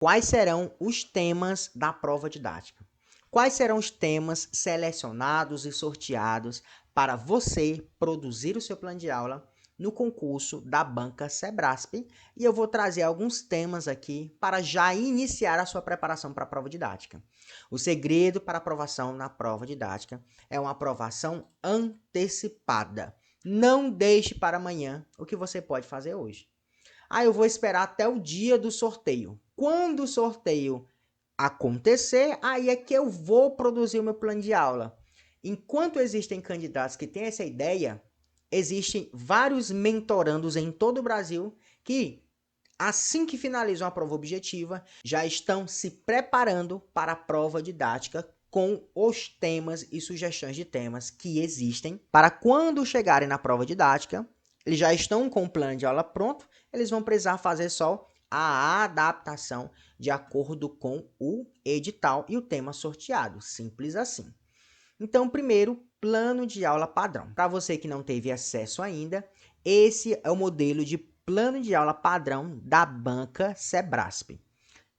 Quais serão os temas da prova didática? Quais serão os temas selecionados e sorteados para você produzir o seu plano de aula no concurso da Banca Sebrasp? E eu vou trazer alguns temas aqui para já iniciar a sua preparação para a prova didática. O segredo para aprovação na prova didática é uma aprovação antecipada. Não deixe para amanhã o que você pode fazer hoje. Eu vou esperar até o dia do sorteio. Quando o sorteio acontecer, aí é que eu vou produzir o meu plano de aula. Enquanto existem candidatos que têm essa ideia, existem vários mentorandos em todo o Brasil que, assim que finalizam a prova objetiva, já estão se preparando para a prova didática com os temas e sugestões de temas que existem para quando chegarem na prova didática, eles já estão com o plano de aula pronto, eles vão precisar fazer só a adaptação de acordo com o edital e o tema sorteado, simples assim. Então, primeiro, plano de aula padrão. Para você que não teve acesso ainda, esse é o modelo de plano de aula padrão da Banca Sebrasp.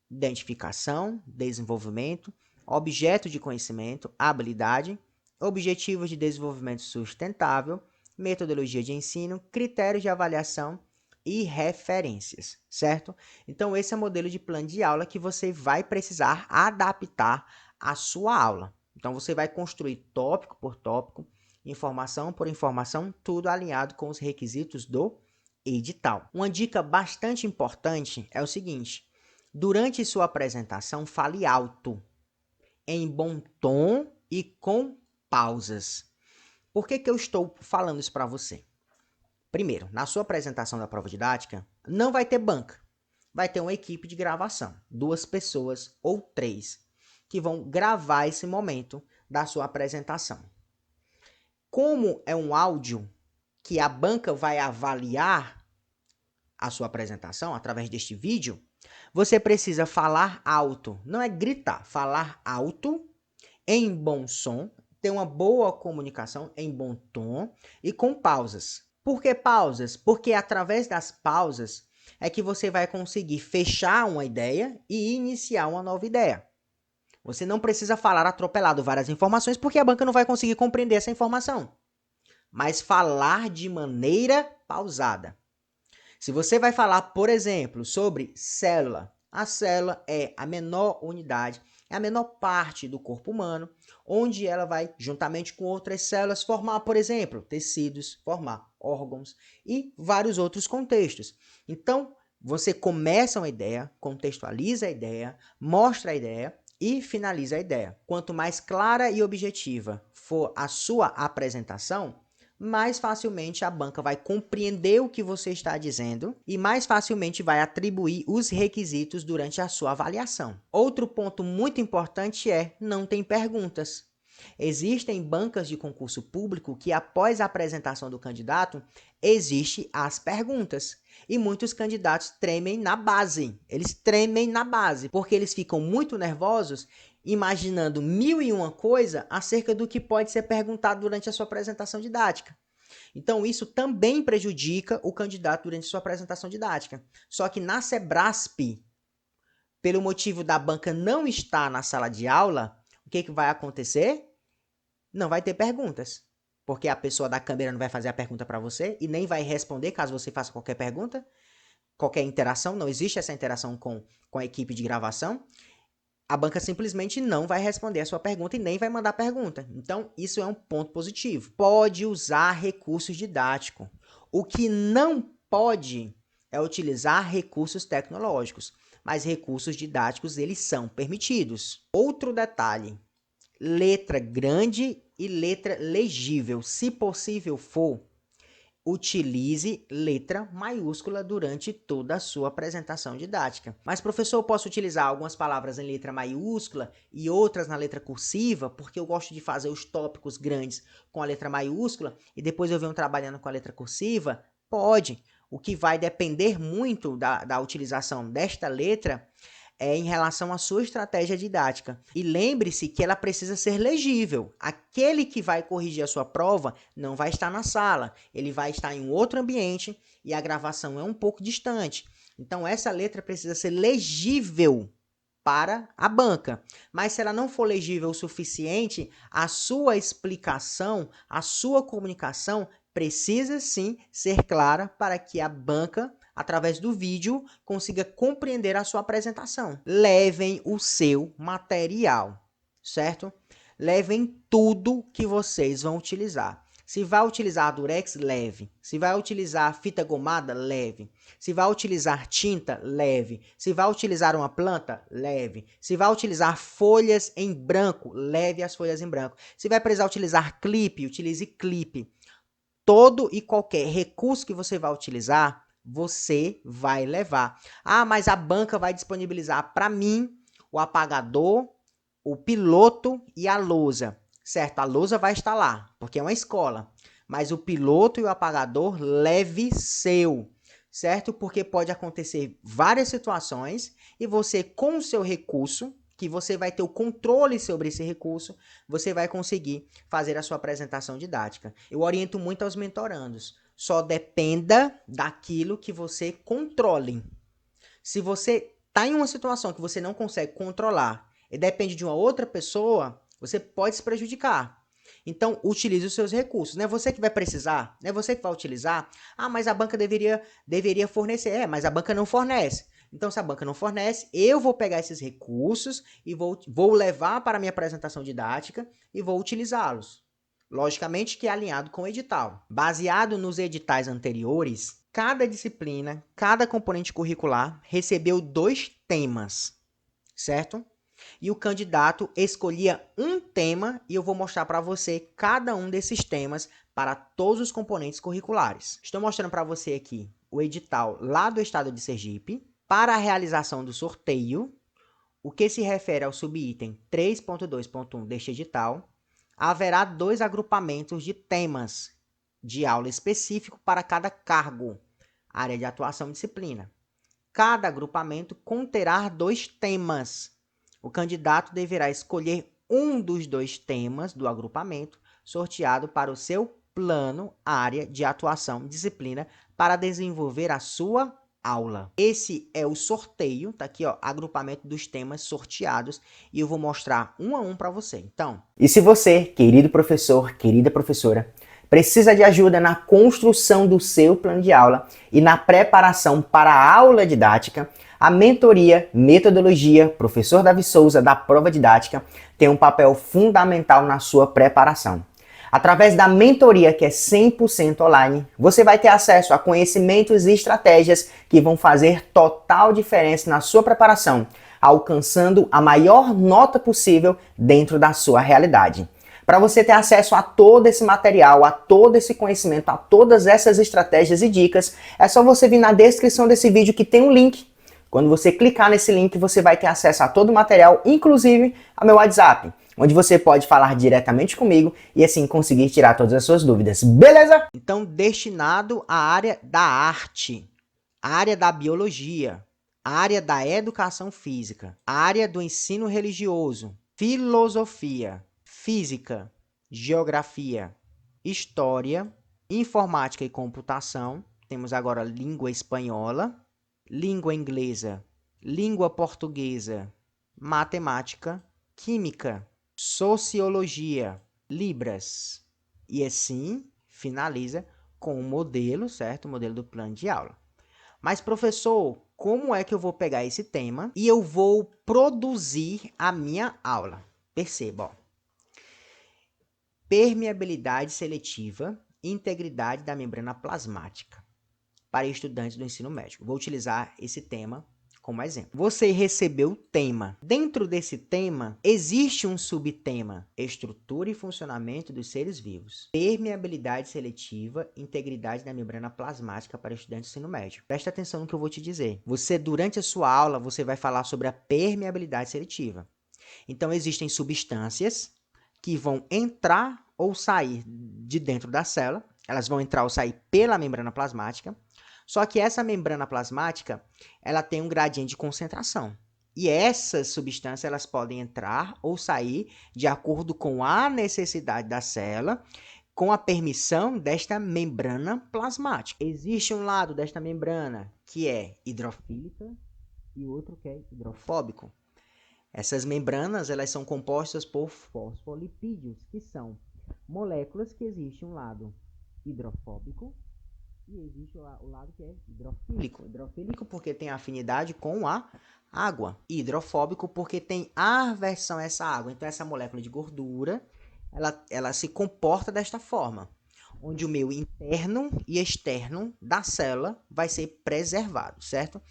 Identificação, desenvolvimento, objeto de conhecimento, habilidade, objetivos de desenvolvimento sustentável, metodologia de ensino, critérios de avaliação e referências, certo? Então, esse é o modelo de plano de aula que você vai precisar adaptar à sua aula. Então, você vai construir tópico por tópico, informação por informação, tudo alinhado com os requisitos do edital. Uma dica bastante importante é o seguinte: durante sua apresentação, fale alto, em bom tom e com pausas. Por que eu estou falando isso para você? Primeiro, na sua apresentação da prova didática, não vai ter banca. Vai ter uma equipe de gravação, 2 pessoas ou 3, que vão gravar esse momento da sua apresentação. Como é um áudio que a banca vai avaliar a sua apresentação através deste vídeo, você precisa falar alto. Não é gritar, falar alto, em bom som, ter uma boa comunicação em bom tom e com pausas. Por que pausas? Porque através das pausas é que você vai conseguir fechar uma ideia e iniciar uma nova ideia. Você não precisa falar atropelado várias informações, porque a banca não vai conseguir compreender essa informação. Mas falar de maneira pausada. Se você vai falar, por exemplo, sobre célula, a célula é a menor unidade, é a menor parte do corpo humano, onde ela vai, juntamente com outras células, formar, por exemplo, tecidos, formar órgãos e vários outros contextos. Então, você começa uma ideia, contextualiza a ideia, mostra a ideia e finaliza a ideia. Quanto mais clara e objetiva for a sua apresentação, mais facilmente a banca vai compreender o que você está dizendo e mais facilmente vai atribuir os requisitos durante a sua avaliação. Outro ponto muito importante é: não tem perguntas. Existem bancas de concurso público que, após a apresentação do candidato, existem as perguntas. E muitos candidatos tremem na base. Eles tremem na base, porque eles ficam muito nervosos, imaginando 1001 coisa acerca do que pode ser perguntado durante a sua apresentação didática. Então, isso também prejudica o candidato durante sua apresentação didática. Só que na Sebrasp, pelo motivo da banca não estar na sala de aula, o que vai acontecer? Não vai ter perguntas, porque a pessoa da câmera não vai fazer a pergunta para você e nem vai responder caso você faça qualquer pergunta, qualquer interação, não existe essa interação com a equipe de gravação. A banca simplesmente não vai responder a sua pergunta e nem vai mandar pergunta. Então, isso é um ponto positivo. Pode usar recursos didáticos. O que não pode é utilizar recursos tecnológicos, mas recursos didáticos, eles são permitidos. Outro detalhe: letra grande e letra legível. Se possível for, utilize letra maiúscula durante toda a sua apresentação didática. Mas, professor, eu posso utilizar algumas palavras em letra maiúscula e outras na letra cursiva, porque eu gosto de fazer os tópicos grandes com a letra maiúscula e depois eu venho trabalhando com a letra cursiva? Pode. O que vai depender muito da utilização desta letra é em relação à sua estratégia didática. E lembre-se que ela precisa ser legível. Aquele que vai corrigir a sua prova não vai estar na sala, ele vai estar em um outro ambiente e a gravação é um pouco distante. Então, essa letra precisa ser legível para a banca. Mas se ela não for legível o suficiente, a sua explicação, a sua comunicação precisa sim ser clara para que a banca, através do vídeo, consiga compreender a sua apresentação. Levem o seu material, certo? Levem tudo que vocês vão utilizar. Se vai utilizar durex, leve. Se vai utilizar fita gomada, leve. Se vai utilizar tinta, leve. Se vai utilizar uma planta, leve. Se vai utilizar folhas em branco, leve as folhas em branco. Se vai precisar utilizar clipe, utilize clipe. Todo e qualquer recurso que você vai utilizar, você vai levar. Ah, mas a banca vai disponibilizar para mim o apagador, o piloto e a lousa. Certo, a lousa vai estar lá, porque é uma escola. Mas o piloto e o apagador, leve seu. Certo? Porque pode acontecer várias situações e você, com o seu recurso, que você vai ter o controle sobre esse recurso, você vai conseguir fazer a sua apresentação didática. Eu oriento muito aos mentorandos. Só dependa daquilo que você controle. Se você está em uma situação que você não consegue controlar e depende de uma outra pessoa, você pode se prejudicar. Então, utilize os seus recursos. Não é você que vai precisar, não é você que vai utilizar. Ah, mas a banca deveria fornecer. É, mas a banca não fornece. Então, se a banca não fornece, eu vou pegar esses recursos e vou levar para a minha apresentação didática e vou utilizá-los. Logicamente que é alinhado com o edital. Baseado nos editais anteriores, cada disciplina, cada componente curricular recebeu 2 temas, certo? E o candidato escolhia um tema e eu vou mostrar para você cada um desses temas para todos os componentes curriculares. Estou mostrando para você aqui o edital lá do estado de Sergipe para a realização do sorteio, o que se refere ao subitem 3.2.1 deste edital. Haverá 2 agrupamentos de temas de aula específico para cada cargo, área de atuação e disciplina. Cada agrupamento conterá 2 temas. O candidato deverá escolher um dos 2 temas do agrupamento sorteado para o seu plano, área de atuação, disciplina, para desenvolver a sua aula. Esse é o sorteio, tá aqui, ó, agrupamento dos temas sorteados, e eu vou mostrar um a um para você. Então, e se você, querido professor, querida professora, precisa de ajuda na construção do seu plano de aula e na preparação para a aula didática, a mentoria Metodologia Professor Davi Souza da Prova Didática tem um papel fundamental na sua preparação. Através da mentoria, que é 100% online, você vai ter acesso a conhecimentos e estratégias que vão fazer total diferença na sua preparação, alcançando a maior nota possível dentro da sua realidade. Para você ter acesso a todo esse material, a todo esse conhecimento, a todas essas estratégias e dicas, é só você vir na descrição desse vídeo que tem um link. Quando você clicar nesse link, você vai ter acesso a todo o material, inclusive ao meu WhatsApp, onde você pode falar diretamente comigo e assim conseguir tirar todas as suas dúvidas, beleza? Então, destinado à área da arte, à área da biologia, à área da educação física, à área do ensino religioso, filosofia, física, geografia, história, informática e computação. Temos agora língua espanhola, língua inglesa, língua portuguesa, matemática, química, sociologia, libras. E assim finaliza com o modelo, certo? O modelo do plano de aula. Mas, professor, como é que eu vou pegar esse tema e eu vou produzir a minha aula? Perceba, ó. Permeabilidade seletiva e integridade da membrana plasmática para estudantes do ensino médio. Vou utilizar esse tema como exemplo. Você recebeu o tema. Dentro desse tema, existe um subtema: estrutura e funcionamento dos seres vivos. Permeabilidade seletiva, integridade da membrana plasmática para estudantes do ensino médio. Presta atenção no que eu vou te dizer. Você, durante a sua aula, você vai falar sobre a permeabilidade seletiva. Então, existem substâncias que vão entrar ou sair de dentro da célula. Elas vão entrar ou sair pela membrana plasmática. Só que essa membrana plasmática, ela tem um gradiente de concentração. E essas substâncias, elas podem entrar ou sair de acordo com a necessidade da célula, com a permissão desta membrana plasmática. Existe um lado desta membrana que é hidrofílica e outro que é hidrofóbico. Essas membranas, elas são compostas por fosfolipídios, que são moléculas que existe um lado hidrofóbico e existe o lado que é hidrofílico. Hidrofílico porque tem afinidade com a água. E hidrofóbico porque tem aversão a essa água. Então, essa molécula de gordura, ela se comporta desta forma, onde o meio interno e externo da célula vai ser preservado, certo?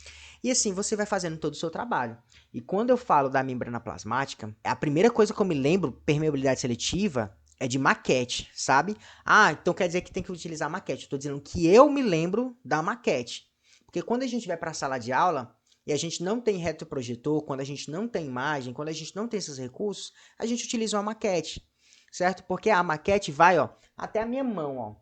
E assim você vai fazendo todo o seu trabalho. E quando eu falo da membrana plasmática, a primeira coisa que eu me lembro, permeabilidade seletiva, é de maquete, sabe? Ah, então quer dizer que tem que utilizar maquete. Eu tô dizendo que eu me lembro da maquete. Porque quando a gente vai para a sala de aula e a gente não tem retroprojetor, quando a gente não tem imagem, quando a gente não tem esses recursos, a gente utiliza uma maquete, certo? Porque a maquete vai, ó, até a minha mão, ó.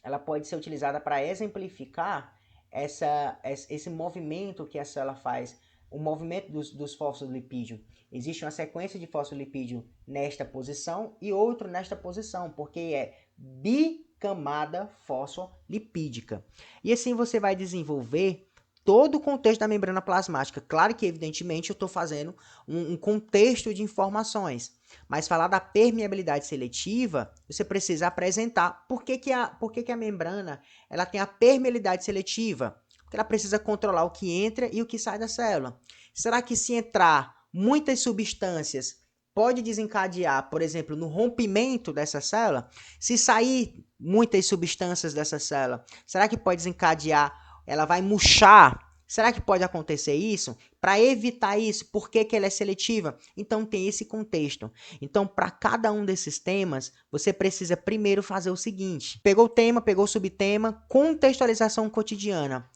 Ela pode ser utilizada para exemplificar esse movimento que a célula faz, o movimento dos fosfolipídios. Existe uma sequência de fosfolipídio nesta posição e outro nesta posição, porque é bicamada fosfolipídica. E assim você vai desenvolver todo o contexto da membrana plasmática. Claro que, evidentemente, eu estou fazendo um contexto de informações, mas falar da permeabilidade seletiva, você precisa apresentar por que a membrana ela tem a permeabilidade seletiva. Porque ela precisa controlar o que entra e o que sai da célula. Será que se entrar muitas substâncias pode desencadear, por exemplo, no rompimento dessa célula? Se sair muitas substâncias dessa célula, será que pode desencadear? Ela vai murchar. Será que pode acontecer isso? Para evitar isso, por que ela é seletiva? Então tem esse contexto. Então, para cada um desses temas, você precisa primeiro fazer o seguinte: pegou o tema, pegou o subtema, contextualização cotidiana.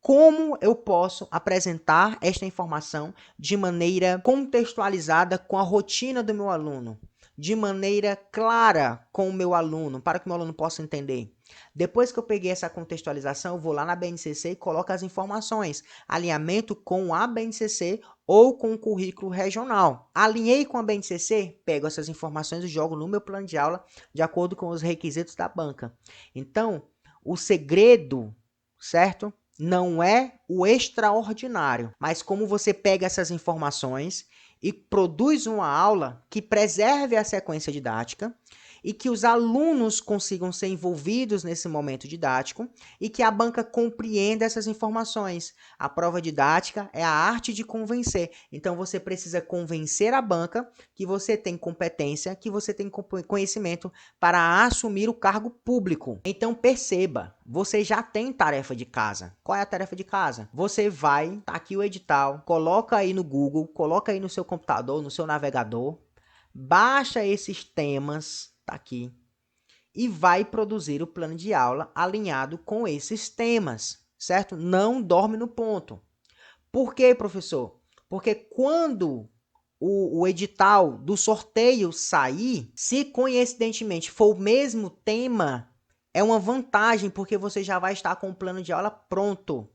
Como eu posso apresentar esta informação de maneira contextualizada com a rotina do meu aluno? De maneira clara com o meu aluno, para que o meu aluno possa entender. Depois que eu peguei essa contextualização, eu vou lá na BNCC e coloco as informações. Alinhamento com a BNCC ou com o currículo regional. Alinhei com a BNCC, pego essas informações e jogo no meu plano de aula de acordo com os requisitos da banca. Então, o segredo, certo? Não é o extraordinário, mas como você pega essas informações e produz uma aula que preserve a sequência didática e que os alunos consigam ser envolvidos nesse momento didático e que a banca compreenda essas informações. A prova didática é a arte de convencer. Então, você precisa convencer a banca que você tem competência, que você tem conhecimento para assumir o cargo público. Então, perceba, você já tem tarefa de casa. Qual é a tarefa de casa? Você vai, tá aqui o edital, coloca aí no Google, coloca aí no seu computador, no seu navegador, baixa esses temas, tá aqui, e vai produzir o plano de aula alinhado com esses temas, certo? Não dorme no ponto. Por quê, professor? Porque quando o edital do sorteio sair, se coincidentemente for o mesmo tema, é uma vantagem, porque você já vai estar com o plano de aula pronto.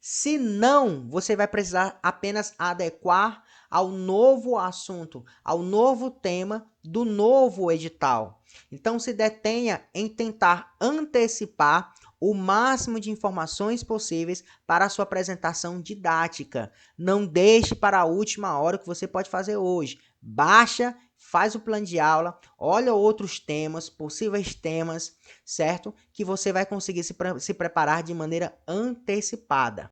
Se não, você vai precisar apenas adequar ao novo assunto, ao novo tema do novo edital. Então, se detenha em tentar antecipar o máximo de informações possíveis para a sua apresentação didática. Não deixe para a última hora o que você pode fazer hoje. Baixa, faz o plano de aula, olha outros temas, possíveis temas, certo? Que você vai conseguir se preparar de maneira antecipada.